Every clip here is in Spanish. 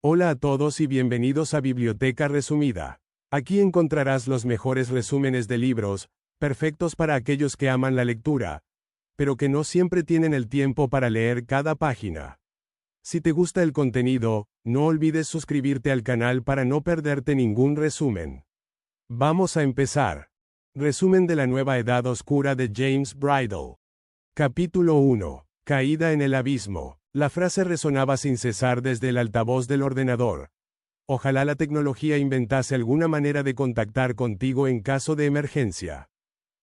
Hola a todos y bienvenidos a Biblioteca Resumida. Aquí encontrarás los mejores resúmenes de libros, perfectos para aquellos que aman la lectura, pero que no siempre tienen el tiempo para leer cada página. Si te gusta el contenido, no olvides suscribirte al canal para no perderte ningún resumen. Vamos a empezar. Resumen de la Nueva Edad Oscura de James Bridle. Capítulo 1. Caída en el abismo. La frase resonaba sin cesar desde el altavoz del ordenador. Ojalá la tecnología inventase alguna manera de contactar contigo en caso de emergencia.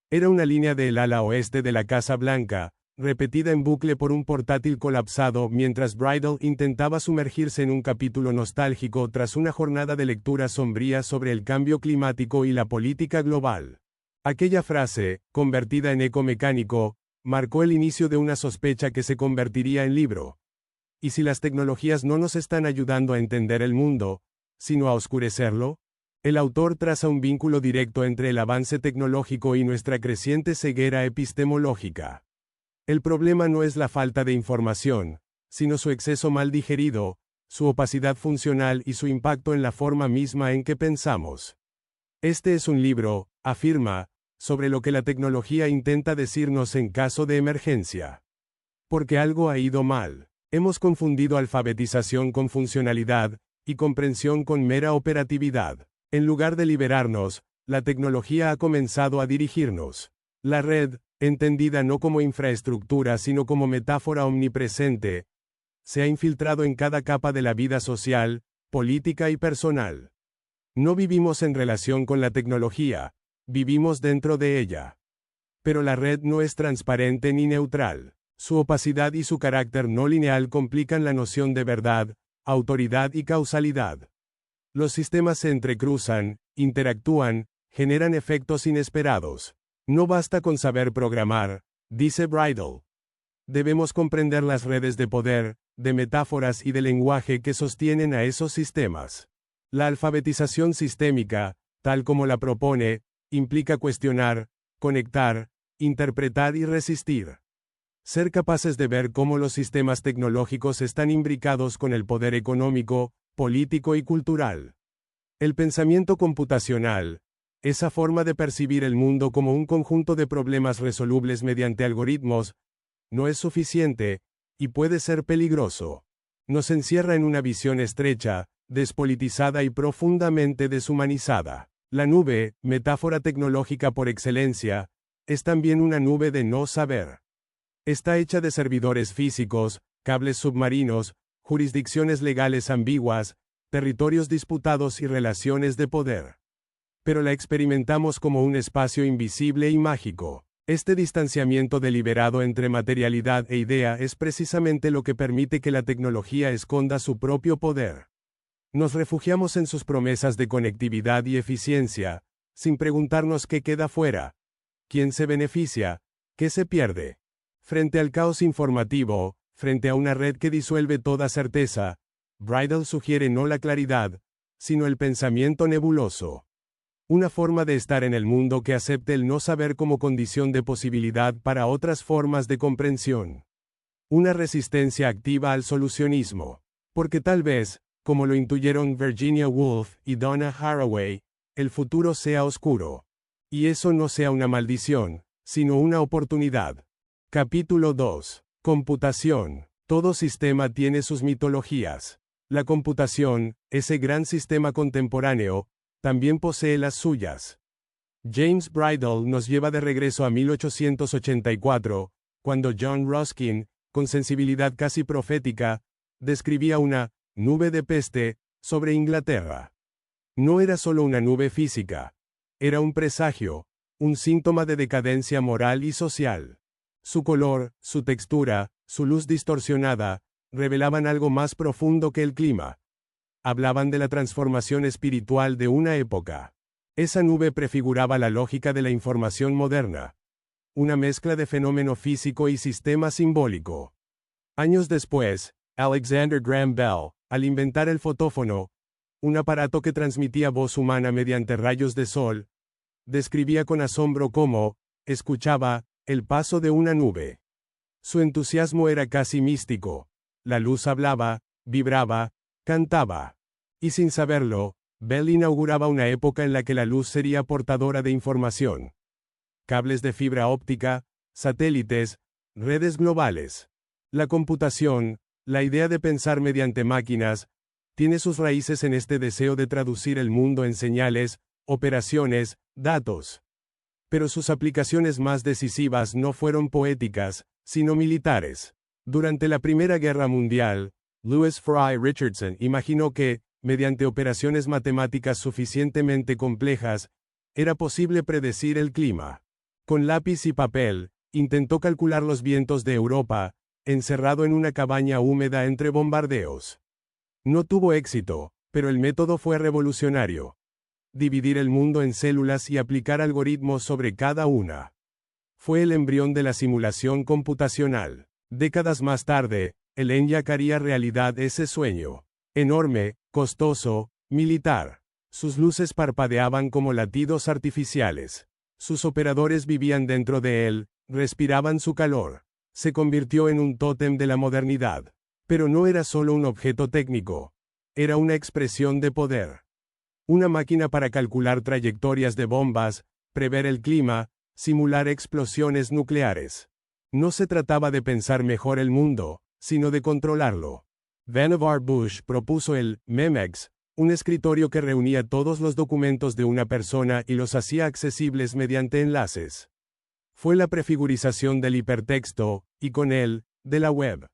Era una línea del ala oeste de la Casa Blanca, repetida en bucle por un portátil colapsado mientras Bridle intentaba sumergirse en un capítulo nostálgico tras una jornada de lectura sombría sobre el cambio climático y la política global. Aquella frase, convertida en eco mecánico, marcó el inicio de una sospecha que se convertiría en libro. ¿Y si las tecnologías no nos están ayudando a entender el mundo, sino a oscurecerlo? El autor traza un vínculo directo entre el avance tecnológico y nuestra creciente ceguera epistemológica. El problema no es la falta de información, sino su exceso mal digerido, su opacidad funcional y su impacto en la forma misma en que pensamos. Este es un libro, afirma, sobre lo que la tecnología intenta decirnos en caso de emergencia. Porque algo ha ido mal. Hemos confundido alfabetización con funcionalidad, y comprensión con mera operatividad. En lugar de liberarnos, la tecnología ha comenzado a dirigirnos. La red, entendida no como infraestructura sino como metáfora omnipresente, se ha infiltrado en cada capa de la vida social, política y personal. No vivimos en relación con la tecnología, vivimos dentro de ella. Pero la red no es transparente ni neutral. Su opacidad y su carácter no lineal complican la noción de verdad, autoridad y causalidad. Los sistemas se entrecruzan, interactúan, generan efectos inesperados. No basta con saber programar, dice Bridle. Debemos comprender las redes de poder, de metáforas y de lenguaje que sostienen a esos sistemas. La alfabetización sistémica, tal como la propone, implica cuestionar, conectar, interpretar y resistir. Ser capaces de ver cómo los sistemas tecnológicos están imbricados con el poder económico, político y cultural. El pensamiento computacional, esa forma de percibir el mundo como un conjunto de problemas resolubles mediante algoritmos, no es suficiente, y puede ser peligroso. Nos encierra en una visión estrecha, despolitizada y profundamente deshumanizada. La nube, metáfora tecnológica por excelencia, es también una nube de no saber. Está hecha de servidores físicos, cables submarinos, jurisdicciones legales ambiguas, territorios disputados y relaciones de poder. Pero la experimentamos como un espacio invisible y mágico. Este distanciamiento deliberado entre materialidad e idea es precisamente lo que permite que la tecnología esconda su propio poder. Nos refugiamos en sus promesas de conectividad y eficiencia, sin preguntarnos qué queda fuera, quién se beneficia, qué se pierde. Frente al caos informativo, frente a una red que disuelve toda certeza, Bridle sugiere no la claridad, sino el pensamiento nebuloso. Una forma de estar en el mundo que acepte el no saber como condición de posibilidad para otras formas de comprensión. Una resistencia activa al solucionismo. Porque tal vez, como lo intuyeron Virginia Woolf y Donna Haraway, el futuro sea oscuro. Y eso no sea una maldición, sino una oportunidad. Capítulo 2. Computación. Todo sistema tiene sus mitologías. La computación, ese gran sistema contemporáneo, también posee las suyas. James Bridle nos lleva de regreso a 1884, cuando John Ruskin, con sensibilidad casi profética, describía una nube de peste sobre Inglaterra. No era solo una nube física. Era un presagio, un síntoma de decadencia moral y social. Su color, su textura, su luz distorsionada, revelaban algo más profundo que el clima. Hablaban de la transformación espiritual de una época. Esa nube prefiguraba la lógica de la información moderna. Una mezcla de fenómeno físico y sistema simbólico. Años después, Alexander Graham Bell, al inventar el fotófono, un aparato que transmitía voz humana mediante rayos de sol, describía con asombro cómo, escuchaba, el paso de una nube. Su entusiasmo era casi místico. La luz hablaba, vibraba, cantaba. Y sin saberlo, Bell inauguraba una época en la que la luz sería portadora de información. Cables de fibra óptica, satélites, redes globales. La computación, la idea de pensar mediante máquinas, tiene sus raíces en este deseo de traducir el mundo en señales, operaciones, datos. Pero sus aplicaciones más decisivas no fueron poéticas, sino militares. Durante la Primera Guerra Mundial, Louis Fry Richardson imaginó que, mediante operaciones matemáticas suficientemente complejas, era posible predecir el clima. Con lápiz y papel, intentó calcular los vientos de Europa, encerrado en una cabaña húmeda entre bombardeos. No tuvo éxito, pero el método fue revolucionario. Dividir el mundo en células y aplicar algoritmos sobre cada una. Fue el embrión de la simulación computacional. Décadas más tarde, el ENIAC haría realidad ese sueño. Enorme, costoso, militar. Sus luces parpadeaban como latidos artificiales. Sus operadores vivían dentro de él, respiraban su calor. Se convirtió en un tótem de la modernidad. Pero no era solo un objeto técnico. Era una expresión de poder. Una máquina para calcular trayectorias de bombas, prever el clima, simular explosiones nucleares. No se trataba de pensar mejor el mundo, sino de controlarlo. Vannevar Bush propuso el MEMEX, un escritorio que reunía todos los documentos de una persona y los hacía accesibles mediante enlaces. Fue la prefigurización del hipertexto, y con él, de la web.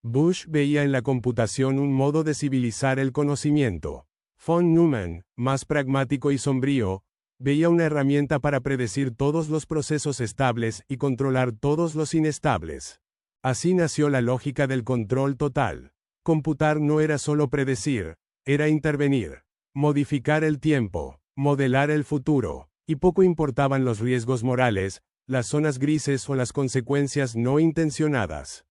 Bush veía en la computación un modo de civilizar el conocimiento. Von Neumann, más pragmático y sombrío, veía una herramienta para predecir todos los procesos estables y controlar todos los inestables. Así nació la lógica del control total. Computar no era solo predecir, era intervenir, modificar el tiempo, modelar el futuro, y poco importaban los riesgos morales, las zonas grises o las consecuencias no intencionadas.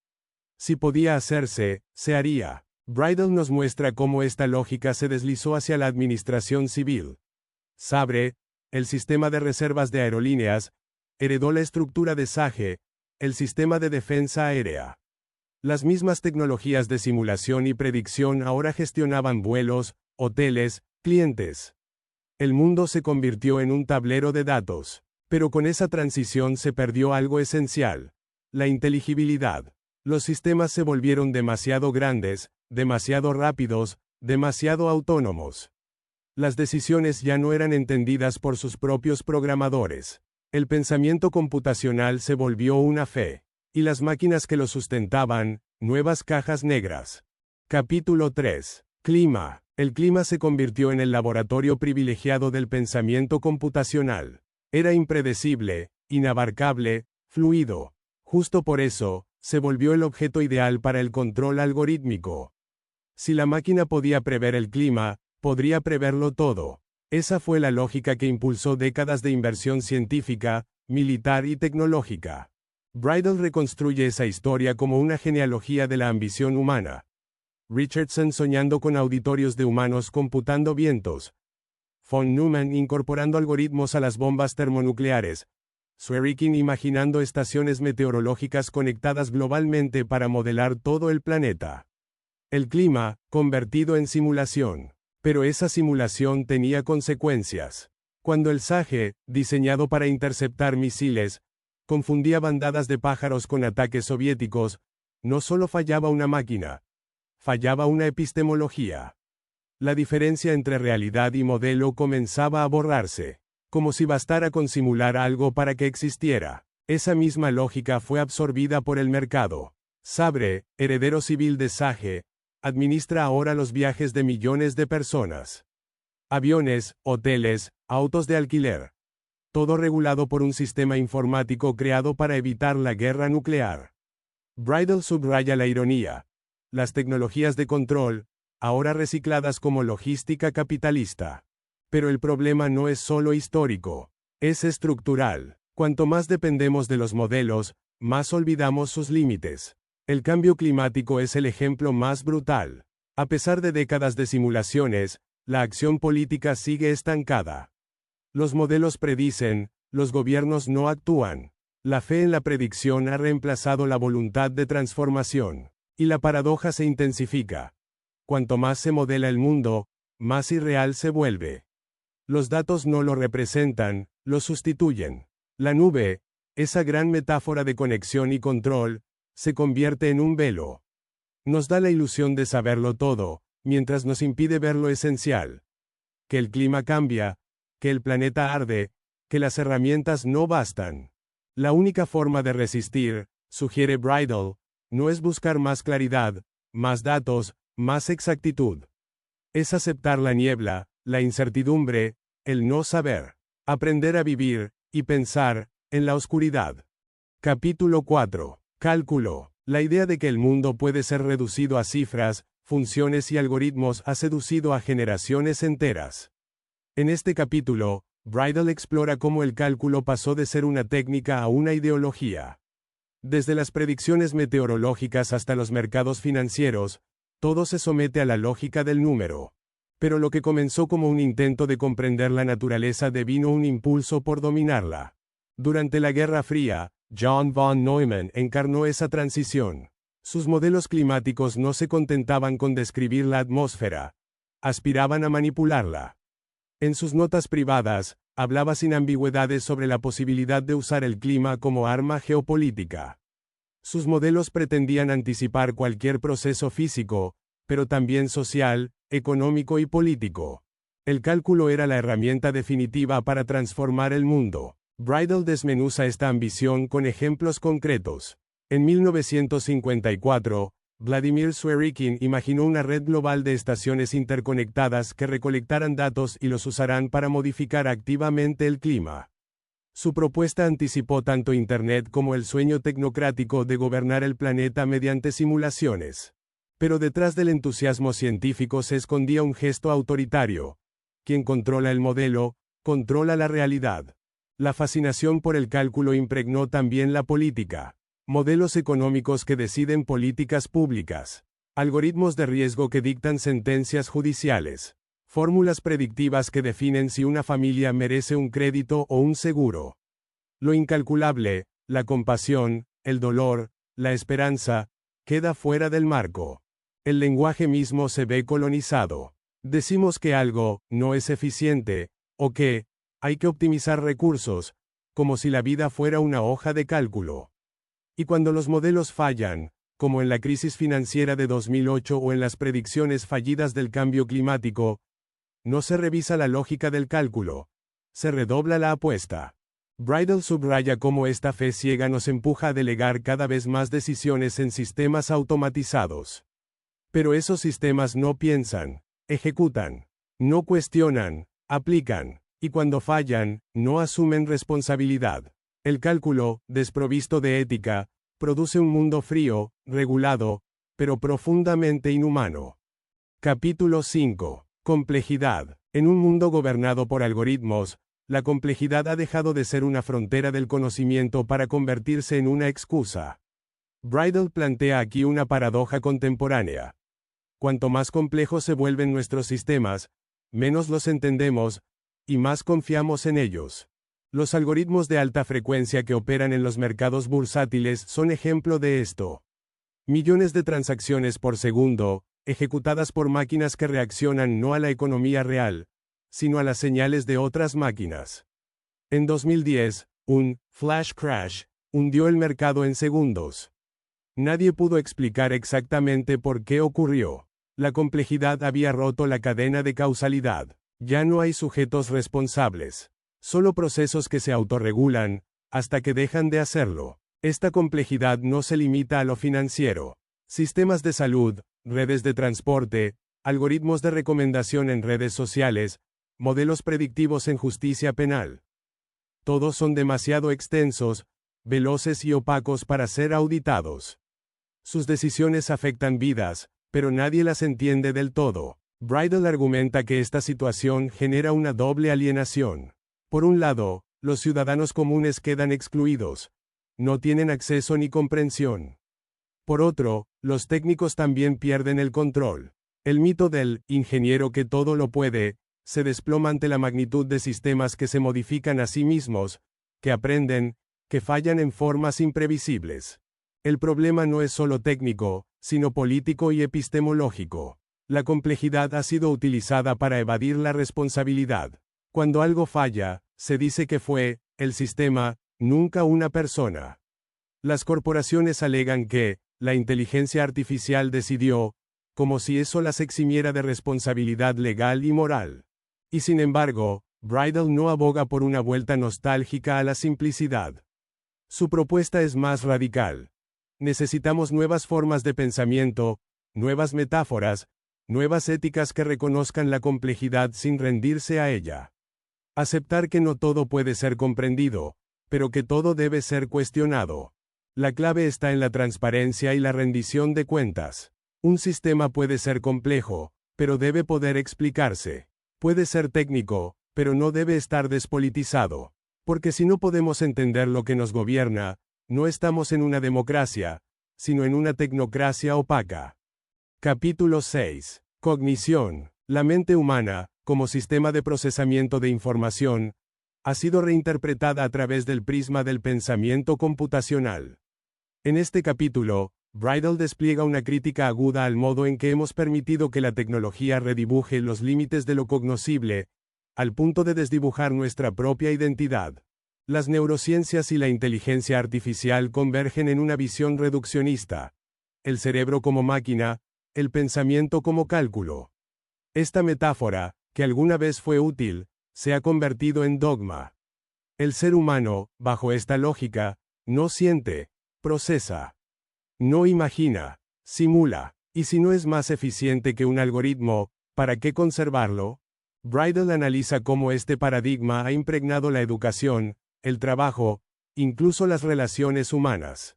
Si podía hacerse, se haría. Bridle nos muestra cómo esta lógica se deslizó hacia la administración civil. Sabre, el sistema de reservas de aerolíneas, heredó la estructura de SAGE, el sistema de defensa aérea. Las mismas tecnologías de simulación y predicción ahora gestionaban vuelos, hoteles, clientes. El mundo se convirtió en un tablero de datos. Pero con esa transición se perdió algo esencial: la inteligibilidad. Los sistemas se volvieron demasiado grandes, demasiado rápidos, demasiado autónomos. Las decisiones ya no eran entendidas por sus propios programadores. El pensamiento computacional se volvió una fe. Y las máquinas que lo sustentaban, nuevas cajas negras. Capítulo 3. Clima. El clima se convirtió en el laboratorio privilegiado del pensamiento computacional. Era impredecible, inabarcable, fluido. Justo por eso, se volvió el objeto ideal para el control algorítmico. Si la máquina podía prever el clima, podría preverlo todo. Esa fue la lógica que impulsó décadas de inversión científica, militar y tecnológica. Bridle reconstruye esa historia como una genealogía de la ambición humana. Richardson soñando con auditorios de humanos computando vientos. Von Neumann incorporando algoritmos a las bombas termonucleares. Zwiefke imaginando estaciones meteorológicas conectadas globalmente para modelar todo el planeta. El clima, convertido en simulación. Pero esa simulación tenía consecuencias. Cuando el SAGE, diseñado para interceptar misiles, confundía bandadas de pájaros con ataques soviéticos, no solo fallaba una máquina, fallaba una epistemología. La diferencia entre realidad y modelo comenzaba a borrarse, como si bastara con simular algo para que existiera. Esa misma lógica fue absorbida por el mercado. Sabre, heredero civil de SAGE, administra ahora los viajes de millones de personas. Aviones, hoteles, autos de alquiler. Todo regulado por un sistema informático creado para evitar la guerra nuclear. Bridle subraya la ironía. Las tecnologías de control, ahora recicladas como logística capitalista. Pero el problema no es solo histórico, es estructural. Cuanto más dependemos de los modelos, más olvidamos sus límites. El cambio climático es el ejemplo más brutal. A pesar de décadas de simulaciones, la acción política sigue estancada. Los modelos predicen, los gobiernos no actúan. La fe en la predicción ha reemplazado la voluntad de transformación. Y la paradoja se intensifica. cuanto más se modela el mundo, más irreal se vuelve. Los datos no lo representan, lo sustituyen. La nube, esa gran metáfora de conexión y control, se convierte en un velo. Nos da la ilusión de saberlo todo, mientras nos impide ver lo esencial. Que el clima cambia, que el planeta arde, que las herramientas no bastan. La única forma de resistir, sugiere Bridle, no es buscar más claridad, más datos, más exactitud. Es aceptar la niebla, la incertidumbre, el no saber. Aprender a vivir, y pensar, en la oscuridad. Capítulo 4. Cálculo. La idea de que el mundo puede ser reducido a cifras, funciones y algoritmos ha seducido a generaciones enteras. En este capítulo, Bridle explora cómo el cálculo pasó de ser una técnica a una ideología. Desde las predicciones meteorológicas hasta los mercados financieros, todo se somete a la lógica del número. Pero lo que comenzó como un intento de comprender la naturaleza devino un impulso por dominarla. Durante la Guerra Fría, John von Neumann encarnó esa transición. Sus modelos climáticos no se contentaban con describir la atmósfera. Aspiraban a manipularla. En sus notas privadas, hablaba sin ambigüedades sobre la posibilidad de usar el clima como arma geopolítica. Sus modelos pretendían anticipar cualquier proceso físico, pero también social, económico y político. El cálculo era la herramienta definitiva para transformar el mundo. Bridle desmenuza esta ambición con ejemplos concretos. En 1954, Vladimir Zworykin imaginó una red global de estaciones interconectadas que recolectaran datos y los usaran para modificar activamente el clima. Su propuesta anticipó tanto Internet como el sueño tecnocrático de gobernar el planeta mediante simulaciones. Pero detrás del entusiasmo científico se escondía un gesto autoritario. Quien controla el modelo, controla la realidad. La fascinación por el cálculo impregnó también la política. Modelos económicos que deciden políticas públicas. Algoritmos de riesgo que dictan sentencias judiciales. Fórmulas predictivas que definen si una familia merece un crédito o un seguro. Lo incalculable, la compasión, el dolor, la esperanza, queda fuera del marco. El lenguaje mismo se ve colonizado. Decimos que algo no es eficiente, o que hay que optimizar recursos, como si la vida fuera una hoja de cálculo. Y cuando los modelos fallan, como en la crisis financiera de 2008 o en las predicciones fallidas del cambio climático, no se revisa la lógica del cálculo, se redobla la apuesta. Bridle subraya cómo esta fe ciega nos empuja a delegar cada vez más decisiones en sistemas automatizados. Pero esos sistemas no piensan, ejecutan, no cuestionan, aplican, y cuando fallan, no asumen responsabilidad. El cálculo, desprovisto de ética, produce un mundo frío, regulado, pero profundamente inhumano. Capítulo 5. Complejidad. En un mundo gobernado por algoritmos, la complejidad ha dejado de ser una frontera del conocimiento para convertirse en una excusa. Bridle plantea aquí una paradoja contemporánea. Cuanto más complejos se vuelven nuestros sistemas, menos los entendemos, y más confiamos en ellos. Los algoritmos de alta frecuencia que operan en los mercados bursátiles son ejemplo de esto. Millones de transacciones por segundo, ejecutadas por máquinas que reaccionan no a la economía real, sino a las señales de otras máquinas. En 2010, un flash crash hundió el mercado en segundos. Nadie pudo explicar exactamente por qué ocurrió. La complejidad había roto la cadena de causalidad. Ya no hay sujetos responsables. Solo procesos que se autorregulan, hasta que dejan de hacerlo. Esta complejidad no se limita a lo financiero. Sistemas de salud, redes de transporte, algoritmos de recomendación en redes sociales, modelos predictivos en justicia penal. Todos son demasiado extensos, veloces y opacos para ser auditados. Sus decisiones afectan vidas, pero nadie las entiende del todo. Bridle argumenta que esta situación genera una doble alienación. Por un lado, los ciudadanos comunes quedan excluidos. No tienen acceso ni comprensión. Por otro, los técnicos también pierden el control. El mito del ingeniero que todo lo puede se desploma ante la magnitud de sistemas que se modifican a sí mismos, que aprenden, que fallan en formas imprevisibles. El problema no es solo técnico, sino político y epistemológico. La complejidad ha sido utilizada para evadir la responsabilidad. Cuando algo falla, se dice que fue el sistema, nunca una persona. Las corporaciones alegan que la inteligencia artificial decidió, como si eso las eximiera de responsabilidad legal y moral. Y sin embargo, Bridle no aboga por una vuelta nostálgica a la simplicidad. Su propuesta es más radical. Necesitamos nuevas formas de pensamiento, nuevas metáforas, nuevas éticas que reconozcan la complejidad sin rendirse a ella. Aceptar que no todo puede ser comprendido, pero que todo debe ser cuestionado. La clave está en la transparencia y la rendición de cuentas. Un sistema puede ser complejo, pero debe poder explicarse. Puede ser técnico, pero no debe estar despolitizado. Porque si no podemos entender lo que nos gobierna, no estamos en una democracia, sino en una tecnocracia opaca. Capítulo 6. Cognición. La mente humana, como sistema de procesamiento de información, ha sido reinterpretada a través del prisma del pensamiento computacional. En este capítulo, Bridle despliega una crítica aguda al modo en que hemos permitido que la tecnología redibuje los límites de lo cognoscible, al punto de desdibujar nuestra propia identidad. Las neurociencias y la inteligencia artificial convergen en una visión reduccionista. El cerebro como máquina, el pensamiento como cálculo. Esta metáfora, que alguna vez fue útil, se ha convertido en dogma. El ser humano, bajo esta lógica, no siente, procesa. No imagina, simula. Y si no es más eficiente que un algoritmo, ¿para qué conservarlo? Bridle analiza cómo este paradigma ha impregnado la educación, el trabajo, incluso las relaciones humanas.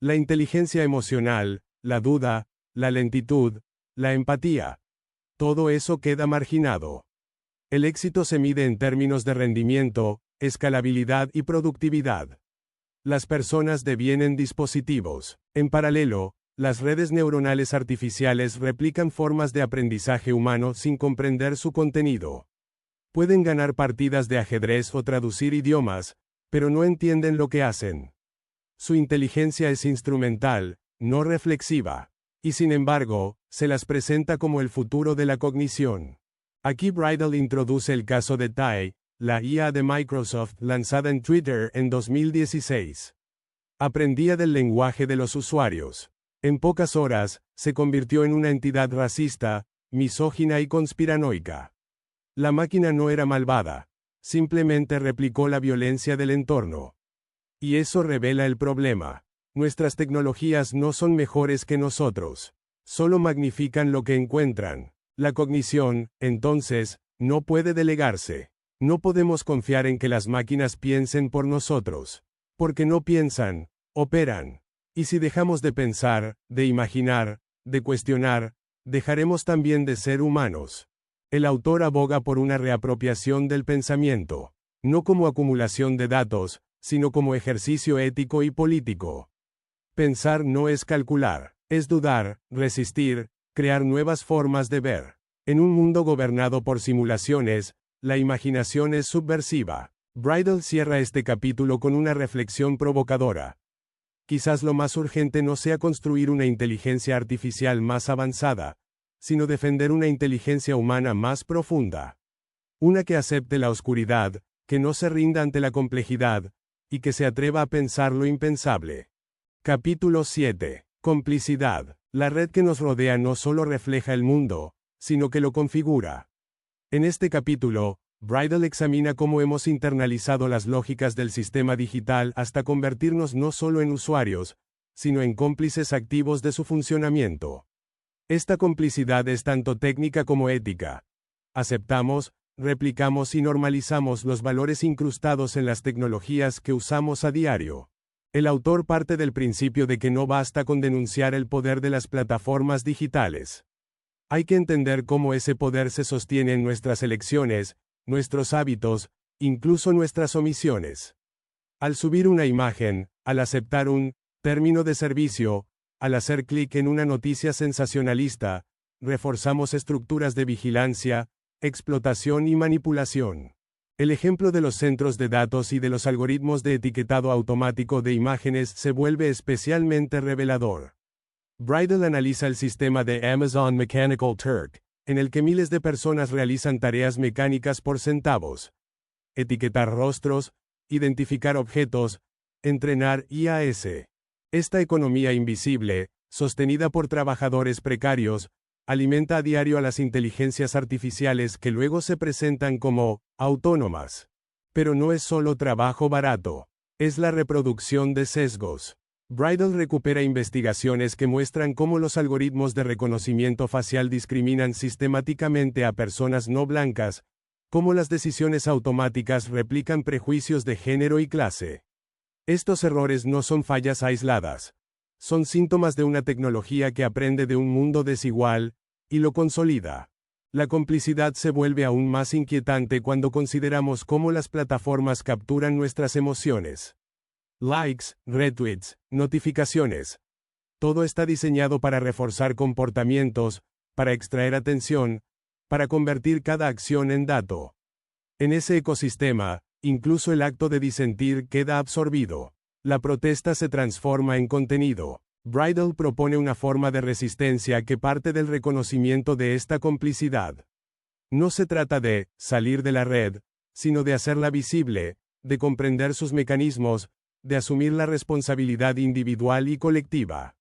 La inteligencia emocional, la duda, la lentitud, la empatía. Todo eso queda marginado. El éxito se mide en términos de rendimiento, escalabilidad y productividad. Las personas devienen dispositivos. En paralelo, las redes neuronales artificiales replican formas de aprendizaje humano sin comprender su contenido. Pueden ganar partidas de ajedrez o traducir idiomas, pero no entienden lo que hacen. Su inteligencia es instrumental, no reflexiva. Y sin embargo, se las presenta como el futuro de la cognición. Aquí Bridle introduce el caso de Tai, la IA de Microsoft lanzada en Twitter en 2016. Aprendía del lenguaje de los usuarios. En pocas horas, se convirtió en una entidad racista, misógina y conspiranoica. La máquina no era malvada. Simplemente replicó la violencia del entorno. Y eso revela el problema. Nuestras tecnologías no son mejores que nosotros. Solo magnifican lo que encuentran. La cognición, entonces, no puede delegarse. No podemos confiar en que las máquinas piensen por nosotros. Porque no piensan, operan. Y si dejamos de pensar, de imaginar, de cuestionar, dejaremos también de ser humanos. El autor aboga por una reapropiación del pensamiento. No como acumulación de datos, sino como ejercicio ético y político. Pensar no es calcular, es dudar, resistir, crear nuevas formas de ver. En un mundo gobernado por simulaciones, la imaginación es subversiva. Bridle cierra este capítulo con una reflexión provocadora. Quizás lo más urgente no sea construir una inteligencia artificial más avanzada, sino defender una inteligencia humana más profunda. Una que acepte la oscuridad, que no se rinda ante la complejidad, y que se atreva a pensar lo impensable. Capítulo 7. Complicidad. La red que nos rodea no solo refleja el mundo, sino que lo configura. En este capítulo, Bridle examina cómo hemos internalizado las lógicas del sistema digital hasta convertirnos no solo en usuarios, sino en cómplices activos de su funcionamiento. Esta complicidad es tanto técnica como ética. Aceptamos, replicamos y normalizamos los valores incrustados en las tecnologías que usamos a diario. El autor parte del principio de que no basta con denunciar el poder de las plataformas digitales. Hay que entender cómo ese poder se sostiene en nuestras elecciones, nuestros hábitos, incluso nuestras omisiones. Al subir una imagen, al aceptar un término de servicio, al hacer clic en una noticia sensacionalista, reforzamos estructuras de vigilancia, explotación y manipulación. El ejemplo de los centros de datos y de los algoritmos de etiquetado automático de imágenes se vuelve especialmente revelador. Bridle analiza el sistema de Amazon Mechanical Turk, en el que miles de personas realizan tareas mecánicas por centavos. Etiquetar rostros, identificar objetos, entrenar IAS. Esta economía invisible, sostenida por trabajadores precarios, alimenta a diario a las inteligencias artificiales que luego se presentan como autónomas. Pero no es solo trabajo barato, es la reproducción de sesgos. Bridle recupera investigaciones que muestran cómo los algoritmos de reconocimiento facial discriminan sistemáticamente a personas no blancas, cómo las decisiones automáticas replican prejuicios de género y clase. Estos errores no son fallas aisladas. Son síntomas de una tecnología que aprende de un mundo desigual, y lo consolida. La complicidad se vuelve aún más inquietante cuando consideramos cómo las plataformas capturan nuestras emociones. Likes, retweets, notificaciones. Todo está diseñado para reforzar comportamientos, para extraer atención, para convertir cada acción en dato. En ese ecosistema, incluso el acto de disentir queda absorbido. La protesta se transforma en contenido. Bridle propone una forma de resistencia que parte del reconocimiento de esta complicidad. No se trata de salir de la red, sino de hacerla visible, de comprender sus mecanismos, de asumir la responsabilidad individual y colectiva.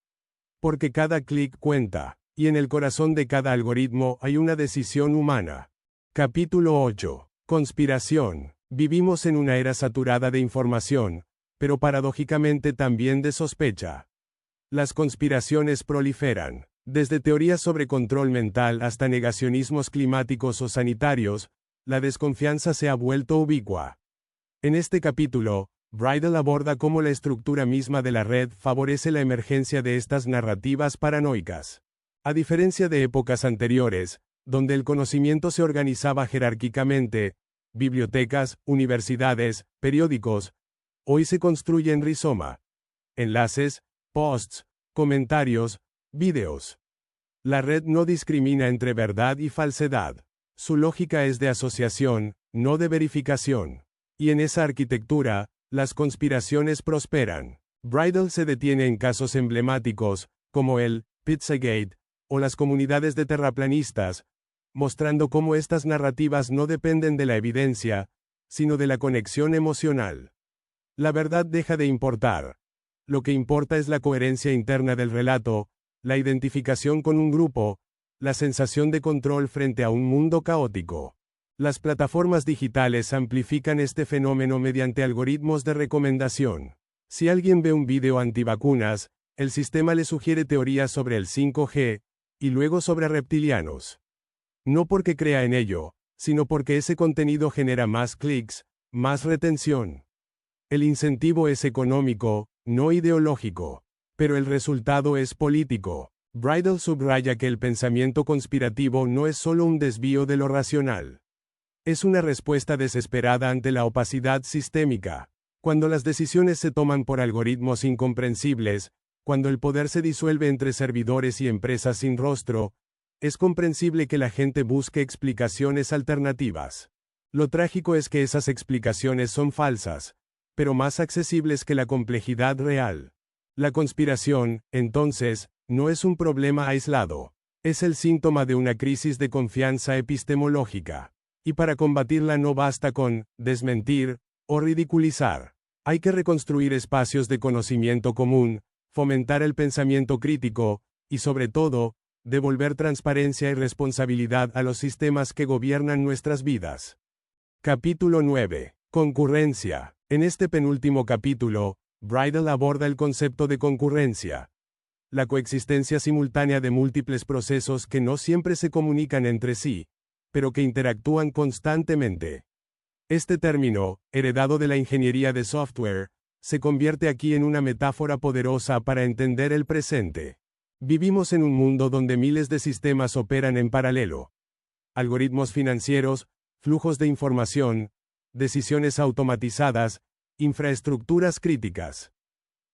Porque cada clic cuenta, y en el corazón de cada algoritmo hay una decisión humana. Capítulo 8. Conspiración. Vivimos en una era saturada de información, pero paradójicamente también de sospecha. Las conspiraciones proliferan, desde teorías sobre control mental hasta negacionismos climáticos o sanitarios, la desconfianza se ha vuelto ubicua. En este capítulo, Bridle aborda cómo la estructura misma de la red favorece la emergencia de estas narrativas paranoicas. A diferencia de épocas anteriores, donde el conocimiento se organizaba jerárquicamente, bibliotecas, universidades, periódicos, hoy se construye en rizoma. Enlaces, posts, comentarios, vídeos. La red no discrimina entre verdad y falsedad. Su lógica es de asociación, no de verificación. Y en esa arquitectura, las conspiraciones prosperan. Bridle se detiene en casos emblemáticos, como el Pizzagate, o las comunidades de terraplanistas, mostrando cómo estas narrativas no dependen de la evidencia, sino de la conexión emocional. La verdad deja de importar. Lo que importa es la coherencia interna del relato, la identificación con un grupo, la sensación de control frente a un mundo caótico. Las plataformas digitales amplifican este fenómeno mediante algoritmos de recomendación. Si alguien ve un video antivacunas, el sistema le sugiere teorías sobre el 5G, y luego sobre reptilianos. No porque crea en ello, sino porque ese contenido genera más clics, más retención. El incentivo es económico, no ideológico. Pero el resultado es político. Bridle subraya que el pensamiento conspirativo no es solo un desvío de lo racional. Es una respuesta desesperada ante la opacidad sistémica. Cuando las decisiones se toman por algoritmos incomprensibles, cuando el poder se disuelve entre servidores y empresas sin rostro, es comprensible que la gente busque explicaciones alternativas. Lo trágico es que esas explicaciones son falsas, pero más accesibles que la complejidad real. La conspiración, entonces, no es un problema aislado. Es el síntoma de una crisis de confianza epistemológica. Y para combatirla no basta con desmentir o ridiculizar. Hay que reconstruir espacios de conocimiento común, fomentar el pensamiento crítico, y sobre todo, devolver transparencia y responsabilidad a los sistemas que gobiernan nuestras vidas. Capítulo 9. Concurrencia. En este penúltimo capítulo, Bridle aborda el concepto de concurrencia. La coexistencia simultánea de múltiples procesos que no siempre se comunican entre sí, pero que interactúan constantemente. Este término, heredado de la ingeniería de software, se convierte aquí en una metáfora poderosa para entender el presente. Vivimos en un mundo donde miles de sistemas operan en paralelo. Algoritmos financieros, flujos de información, decisiones automatizadas, infraestructuras críticas.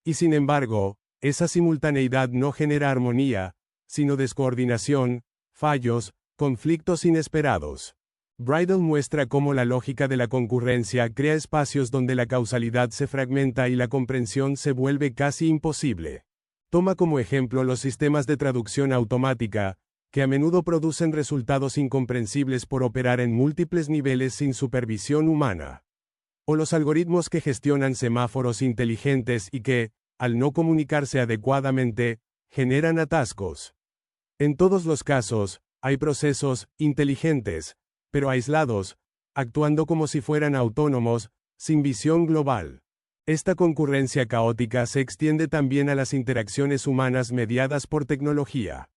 Y sin embargo, esa simultaneidad no genera armonía, sino descoordinación, fallos, conflictos inesperados. Bridle muestra cómo la lógica de la concurrencia crea espacios donde la causalidad se fragmenta y la comprensión se vuelve casi imposible. Toma como ejemplo los sistemas de traducción automática, que a menudo producen resultados incomprensibles por operar en múltiples niveles sin supervisión humana. O los algoritmos que gestionan semáforos inteligentes y que, al no comunicarse adecuadamente, generan atascos. En todos los casos, hay procesos inteligentes, pero aislados, actuando como si fueran autónomos, sin visión global. Esta concurrencia caótica se extiende también a las interacciones humanas mediadas por tecnología.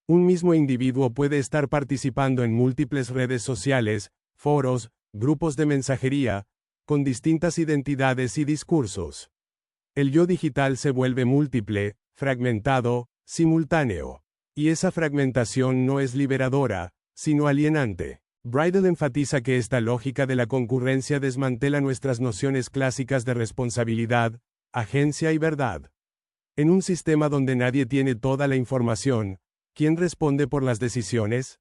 Un mismo individuo puede estar participando en múltiples redes sociales, foros, grupos de mensajería, con distintas identidades y discursos. El yo digital se vuelve múltiple, fragmentado, simultáneo. Y esa fragmentación no es liberadora, sino alienante. Bridle enfatiza que esta lógica de la concurrencia desmantela nuestras nociones clásicas de responsabilidad, agencia y verdad. En un sistema donde nadie tiene toda la información, ¿quién responde por las decisiones?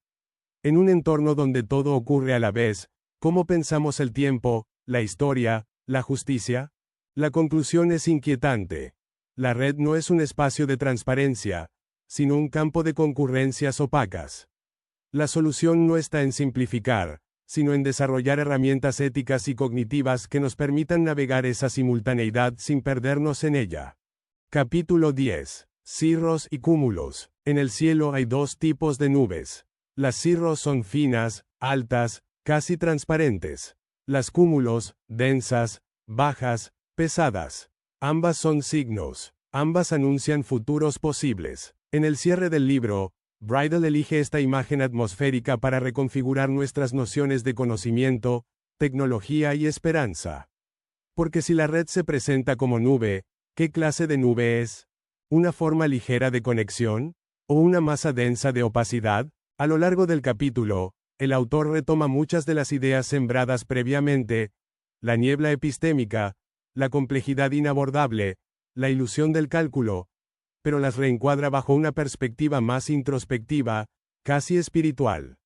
En un entorno donde todo ocurre a la vez, ¿cómo pensamos el tiempo, la historia, la justicia? La conclusión es inquietante. La red no es un espacio de transparencia, sino un campo de concurrencias opacas. La solución no está en simplificar, sino en desarrollar herramientas éticas y cognitivas que nos permitan navegar esa simultaneidad sin perdernos en ella. Capítulo 10. Cirros y cúmulos. En el cielo hay dos tipos de nubes. Las cirros son finas, altas, casi transparentes. Las cúmulos, densas, bajas, pesadas. Ambas son signos. Ambas anuncian futuros posibles. En el cierre del libro, Bridle elige esta imagen atmosférica para reconfigurar nuestras nociones de conocimiento, tecnología y esperanza. Porque si la red se presenta como nube, ¿qué clase de nube es? ¿Una forma ligera de conexión? ¿O una masa densa de opacidad? A lo largo del capítulo, el autor retoma muchas de las ideas sembradas previamente: la niebla epistémica, la complejidad inabordable, la ilusión del cálculo, pero las reencuadra bajo una perspectiva más introspectiva, casi espiritual.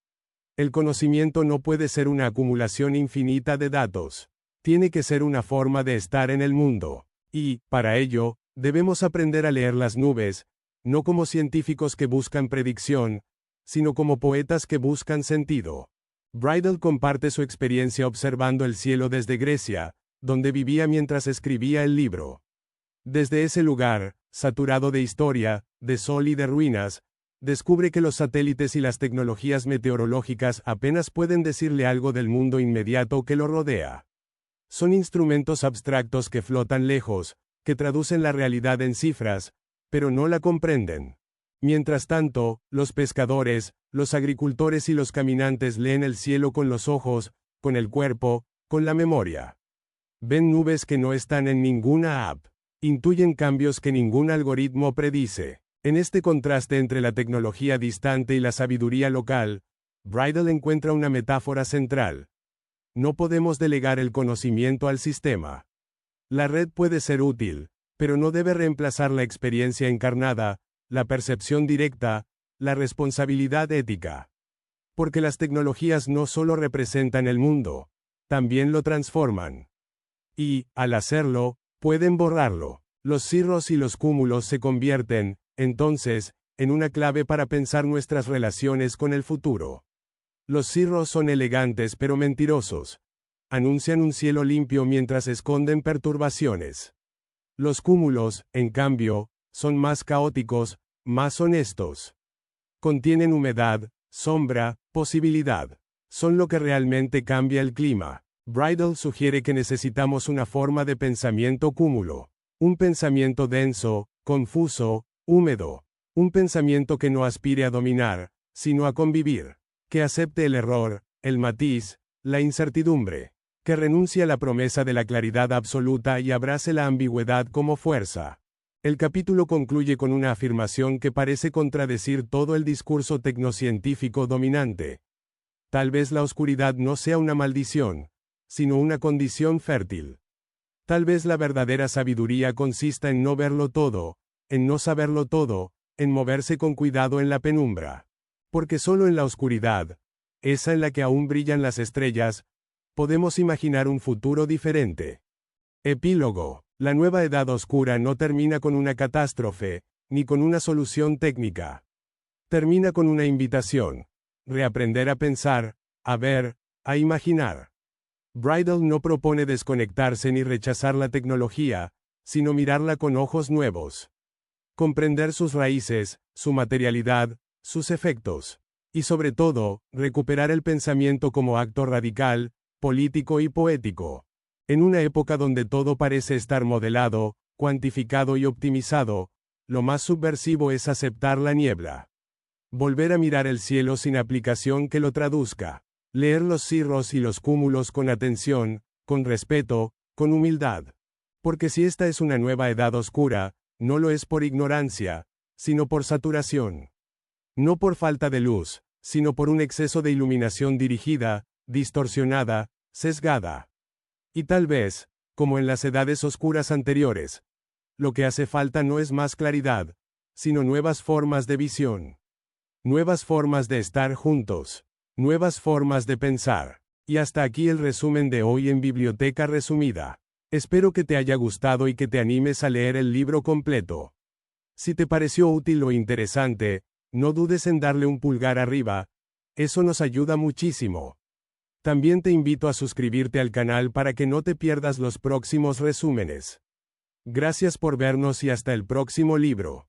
El conocimiento no puede ser una acumulación infinita de datos. Tiene que ser una forma de estar en el mundo. Y, para ello, debemos aprender a leer las nubes, no como científicos que buscan predicción, sino como poetas que buscan sentido. Bridle comparte su experiencia observando el cielo desde Grecia, donde vivía mientras escribía el libro. Desde ese lugar, saturado de historia, de sol y de ruinas, descubre que los satélites y las tecnologías meteorológicas apenas pueden decirle algo del mundo inmediato que lo rodea. Son instrumentos abstractos que flotan lejos, que traducen la realidad en cifras, pero no la comprenden. Mientras tanto, los pescadores, los agricultores y los caminantes leen el cielo con los ojos, con el cuerpo, con la memoria. Ven nubes que no están en ninguna app. Intuyen cambios que ningún algoritmo predice. En este contraste entre la tecnología distante y la sabiduría local, Bridle encuentra una metáfora central. No podemos delegar el conocimiento al sistema. La red puede ser útil, pero no debe reemplazar la experiencia encarnada, la percepción directa, la responsabilidad ética. Porque las tecnologías no solo representan el mundo, también lo transforman. Y, al hacerlo, pueden borrarlo. Los cirros y los cúmulos se convierten, entonces, en una clave para pensar nuestras relaciones con el futuro. Los cirros son elegantes pero mentirosos. Anuncian un cielo limpio mientras esconden perturbaciones. Los cúmulos, en cambio, son más caóticos, más honestos. Contienen humedad, sombra, posibilidad. Son lo que realmente cambia el clima. Bridle sugiere que necesitamos una forma de pensamiento cúmulo. Un pensamiento denso, confuso, húmedo. Un pensamiento que no aspire a dominar, sino a convivir. Que acepte el error, el matiz, la incertidumbre. Que renuncie a la promesa de la claridad absoluta y abrace la ambigüedad como fuerza. El capítulo concluye con una afirmación que parece contradecir todo el discurso tecnocientífico dominante. Tal vez la oscuridad no sea una maldición, sino una condición fértil. Tal vez la verdadera sabiduría consista en no verlo todo, en no saberlo todo, en moverse con cuidado en la penumbra. Porque solo en la oscuridad, esa en la que aún brillan las estrellas, podemos imaginar un futuro diferente. Epílogo. La nueva edad oscura no termina con una catástrofe, ni con una solución técnica. Termina con una invitación. Reaprender a pensar, a ver, a imaginar. Bridle no propone desconectarse ni rechazar la tecnología, sino mirarla con ojos nuevos. Comprender sus raíces, su materialidad, sus efectos. Y sobre todo, recuperar el pensamiento como acto radical, político y poético. En una época donde todo parece estar modelado, cuantificado y optimizado, lo más subversivo es aceptar la niebla. Volver a mirar el cielo sin aplicación que lo traduzca. Leer los cirros y los cúmulos con atención, con respeto, con humildad. Porque si esta es una nueva edad oscura, no lo es por ignorancia, sino por saturación. No por falta de luz, sino por un exceso de iluminación dirigida, distorsionada, sesgada. Y tal vez, como en las edades oscuras anteriores, lo que hace falta no es más claridad, sino nuevas formas de visión. Nuevas formas de estar juntos. Nuevas formas de pensar. Y hasta aquí el resumen de hoy en Biblioteca Resumida. Espero que te haya gustado y que te animes a leer el libro completo. Si te pareció útil o interesante, no dudes en darle un pulgar arriba, eso nos ayuda muchísimo. También te invito a suscribirte al canal para que no te pierdas los próximos resúmenes. Gracias por vernos y hasta el próximo libro.